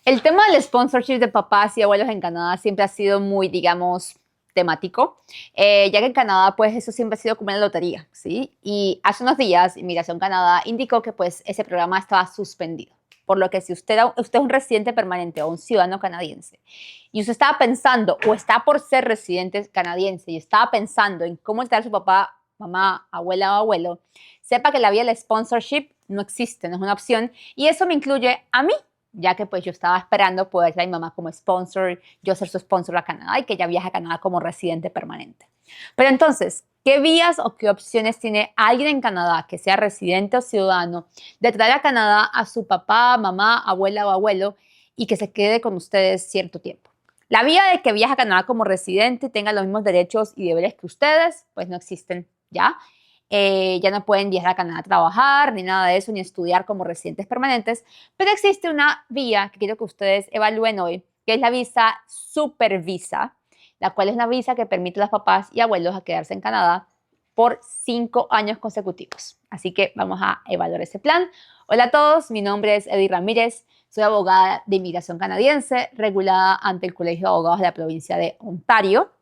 El tema del sponsorship de papás y abuelos en Canadá siempre ha sido muy, digamos, temático, ya que en Canadá, pues, eso siempre ha sido como una lotería, ¿sí? Y hace unos días, Inmigración Canadá indicó que, pues, ese programa estaba suspendido. Por lo que si usted es un residente permanente o un ciudadano canadiense y usted estaba pensando o está por ser residente canadiense y estaba pensando en cómo estar su papá, mamá, abuela o abuelo, sepa que la vía del sponsorship no existe, no es una opción. Y eso me incluye a mí, ya que pues yo estaba esperando poder ser a mi mamá como sponsor, yo ser su sponsor a Canadá y que ella viaje a Canadá como residente permanente. Pero entonces, ¿qué vías o qué opciones tiene alguien en Canadá que sea residente o ciudadano de traer a Canadá a su papá, mamá, abuela o abuelo y que se quede con ustedes cierto tiempo? La vía de que viaje a Canadá como residente y tenga los mismos derechos y deberes que ustedes, pues no existen ya. Ya no pueden viajar a Canadá a trabajar, ni nada de eso, ni estudiar como residentes permanentes, pero existe una vía que quiero que ustedes evalúen hoy, que es la visa Supervisa, la cual es una visa que permite a los papás y abuelos a quedarse en Canadá por 5 años consecutivos. Así que vamos a evaluar ese plan. Hola a todos, mi nombre es Eddie Ramírez, soy abogada de inmigración canadiense, regulada ante el Colegio de Abogados de la provincia de Ontario.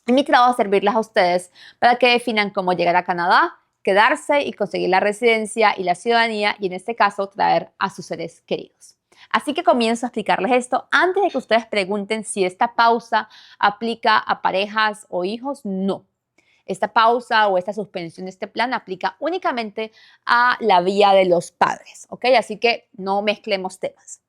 Y mi trabajo es servirles a ustedes para que definan cómo llegar a Canadá, quedarse y conseguir la residencia y la ciudadanía y en este caso traer a sus seres queridos. Así que comienzo a explicarles esto antes de que ustedes pregunten si esta pausa aplica a parejas o hijos. No. Esta pausa o esta suspensión de este plan aplica únicamente a la vía de los padres, ¿ok? Así que no mezclemos temas.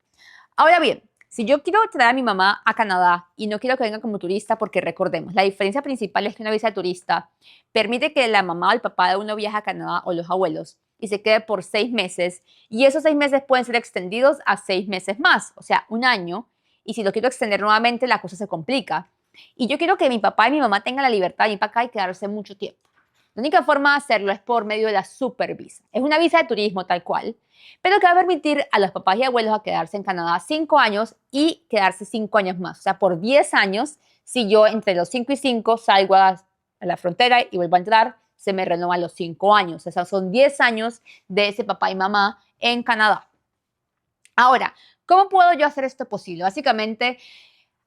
Ahora bien, si yo quiero traer a mi mamá a Canadá y no quiero que venga como turista, porque recordemos, la diferencia principal es que una visa de turista permite que la mamá o el papá de uno viaje a Canadá o los abuelos y se quede por 6 meses y esos 6 meses pueden ser extendidos a 6 meses más, o sea, un año. Y si lo quiero extender nuevamente, la cosa se complica. Y yo quiero que mi papá y mi mamá tengan la libertad de ir para acá y quedarse mucho tiempo. La única forma de hacerlo es por medio de la supervisa. Es una visa de turismo tal cual, pero que va a permitir a los papás y abuelos a quedarse en Canadá 5 años y quedarse 5 años más. O sea, por 10 años, si yo entre los 5 y 5 salgo a la frontera y vuelvo a entrar, se me renovan los 5 años. O sea, son 10 años de ese papá y mamá en Canadá. Ahora, ¿cómo puedo yo hacer esto posible? Básicamente,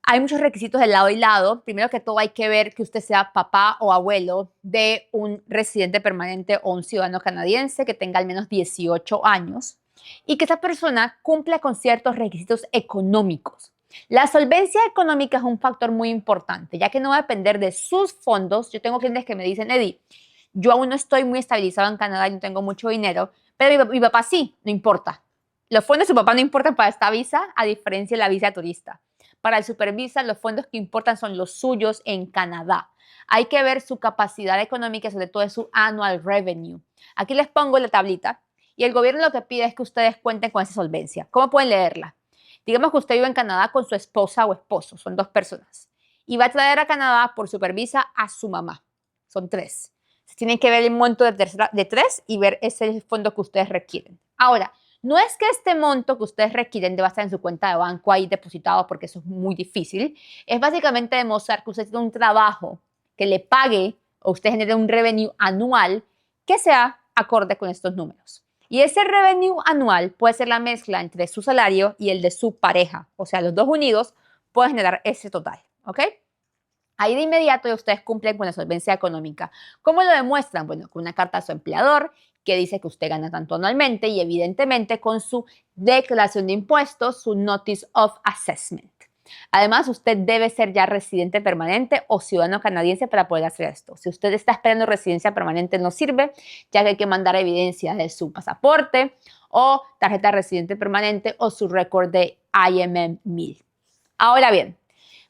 hay muchos requisitos de lado y lado. Primero que todo, hay que ver que usted sea papá o abuelo de un residente permanente o un ciudadano canadiense que tenga al menos 18 años y que esa persona cumpla con ciertos requisitos económicos. La solvencia económica es un factor muy importante, ya que no va a depender de sus fondos. Yo tengo clientes que me dicen, Eddie, yo aún no estoy muy estabilizado en Canadá y no tengo mucho dinero, pero mi papá sí, no importa. Los fondos de su papá no importan para esta visa, a diferencia de la visa turista. Para el Supervisa, los fondos que importan son los suyos en Canadá. Hay que ver su capacidad económica, sobre todo su annual revenue. Aquí les pongo la tablita y el gobierno lo que pide es que ustedes cuenten con esa solvencia. ¿Cómo pueden leerla? Digamos que usted vive en Canadá con su esposa o esposo, son 2 personas, y va a traer a Canadá por Supervisa a su mamá. Son 3. Tienen que ver el monto de 3 y ver ese fondo que ustedes requieren. Ahora, no es que este monto que ustedes requieren deba estar en su cuenta de banco ahí depositado, porque eso es muy difícil. Es básicamente demostrar que usted tiene un trabajo que le pague o usted genere un revenue anual que sea acorde con estos números. Y ese revenue anual puede ser la mezcla entre su salario y el de su pareja. O sea, los dos unidos pueden generar ese total, ¿ok? Ahí de inmediato ya ustedes cumplen con la solvencia económica. ¿Cómo lo demuestran? Bueno, con una carta a su empleador que dice que usted gana tanto anualmente y evidentemente con su declaración de impuestos, su Notice of Assessment. Además, usted debe ser ya residente permanente o ciudadano canadiense para poder hacer esto. Si usted está esperando residencia permanente, no sirve, ya que hay que mandar evidencia de su pasaporte o tarjeta de residente permanente o su récord de IMM 1000. Ahora bien,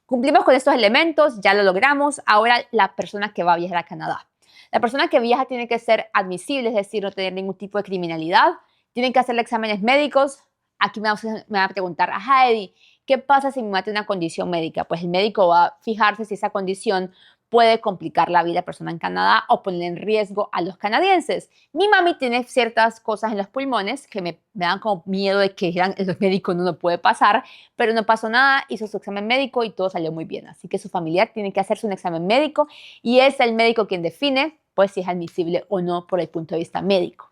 cumplimos con estos elementos, ya lo logramos. Ahora la persona que va a viajar a Canadá. La persona que viaja tiene que ser admisible, es decir, no tener ningún tipo de criminalidad. Tienen que hacerle exámenes médicos. Aquí me van a preguntar, ajá, Eddie, ¿qué pasa si mi mamá tiene una condición médica? Pues el médico va a fijarse si esa condición puede complicar la vida de la persona en Canadá o poner en riesgo a los canadienses. Mi mami tiene ciertas cosas en los pulmones que me dan como miedo de que los médicos no lo puede pasar, pero no pasó nada, hizo su examen médico y todo salió muy bien. Así que su familiar tiene que hacerse un examen médico y es el médico quien define pues si es admisible o no por el punto de vista médico.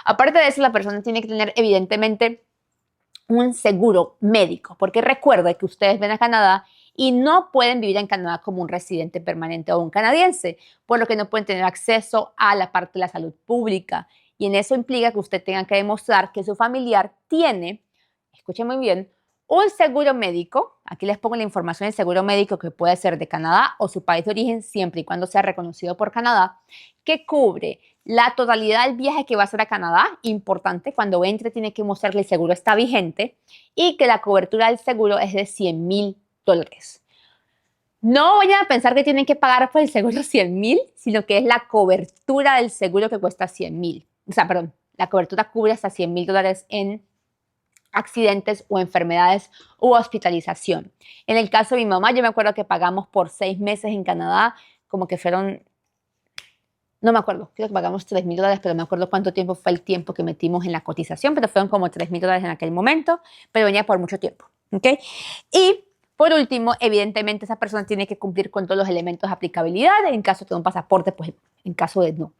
Aparte de eso, la persona tiene que tener evidentemente un seguro médico, porque recuerde que ustedes ven a Canadá y no pueden vivir en Canadá como un residente permanente o un canadiense, por lo que no pueden tener acceso a la parte de la salud pública. Y en eso implica que usted tenga que demostrar que su familiar tiene, escuchen muy bien, un seguro médico. Aquí les pongo la información del seguro médico que puede ser de Canadá o su país de origen, siempre y cuando sea reconocido por Canadá, que cubre la totalidad del viaje que va a hacer a Canadá. Importante, cuando entre tiene que mostrar que el seguro está vigente y que la cobertura del seguro es de $100,000. No vayan a pensar que tienen que pagar por el seguro 100,000, sino que es la cobertura del seguro que cuesta 100,000. O sea, perdón, la cobertura cubre hasta $100,000 en accidentes o enfermedades u hospitalización. En el caso de mi mamá, yo me acuerdo que pagamos por 6 meses en Canadá, como que fueron, no me acuerdo, creo que pagamos $3,000, pero no me acuerdo cuánto tiempo fue el tiempo que metimos en la cotización, pero fueron como $3,000 en aquel momento, pero venía por mucho tiempo, ¿ok? Y por último, evidentemente esa persona tiene que cumplir con todos los elementos de aplicabilidad en caso de un pasaporte, pues en caso de no,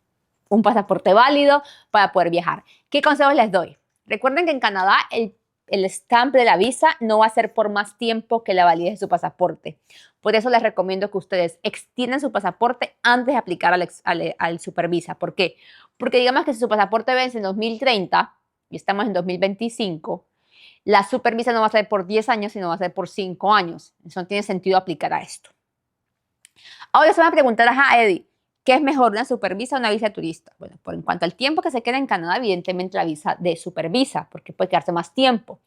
un pasaporte válido para poder viajar. ¿Qué consejos les doy? Recuerden que en Canadá el stamp de la visa no va a ser por más tiempo que la validez de su pasaporte. Por eso les recomiendo que ustedes extiendan su pasaporte antes de aplicar al Supervisa. ¿Por qué? Porque digamos que si su pasaporte vence en 2030 y estamos en 2025, la Supervisa no va a ser por 10 años, sino va a ser por 5 años. Eso no tiene sentido aplicar a esto. Ahora se van a preguntar, a Eddie, ¿qué es mejor, una Supervisa o una visa de turista? Bueno, en cuanto al tiempo que se queda en Canadá, evidentemente la visa de Supervisa, porque puede quedarse más tiempo.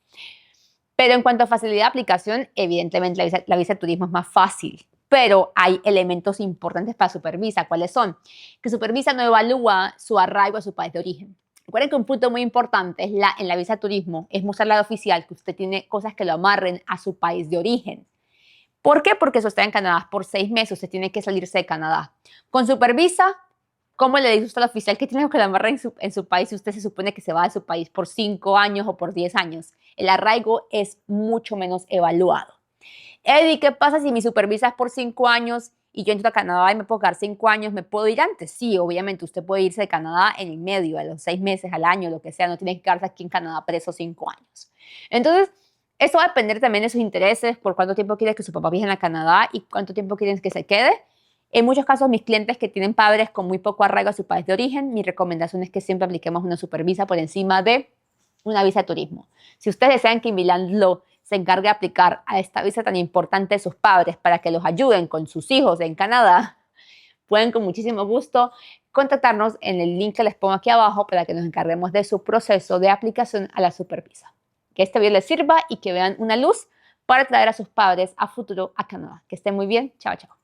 Pero en cuanto a facilidad de aplicación, evidentemente la visa de turismo es más fácil. Pero hay elementos importantes para Supervisa. ¿Cuáles son? Que Supervisa no evalúa su arraigo a su país de origen. Recuerden que un punto muy importante es en la visa de turismo es mostrarle al oficial que usted tiene cosas que lo amarren a su país de origen. ¿Por qué? Porque eso está en Canadá por 6 meses, usted tiene que salirse de Canadá. Con Supervisa, ¿cómo le dice usted al oficial que tiene que la amarrar en su país si usted se supone que se va de su país por 5 años o por 10 años? El arraigo es mucho menos evaluado. Eddie, ¿qué pasa si mi Supervisa es por 5 años y yo entro a Canadá y me puedo quedar 5 años? ¿Me puedo ir antes? Sí, obviamente, usted puede irse de Canadá en el medio, a los 6 meses, al año, lo que sea. No tiene que quedarse aquí en Canadá preso 5 años. Entonces, eso va a depender también de sus intereses, por cuánto tiempo quiere que su papá viaje a Canadá y cuánto tiempo quieren que se quede. En muchos casos, mis clientes que tienen padres con muy poco arraigo a su país de origen, mi recomendación es que siempre apliquemos una Supervisa por encima de una visa de turismo. Si ustedes desean que Inviland Law se encargue de aplicar a esta visa tan importante de sus padres para que los ayuden con sus hijos en Canadá, pueden con muchísimo gusto contactarnos en el link que les pongo aquí abajo para que nos encarguemos de su proceso de aplicación a la Supervisa. Que este video les sirva y que vean una luz para traer a sus padres a futuro a Canadá. Que estén muy bien. Chao, chao.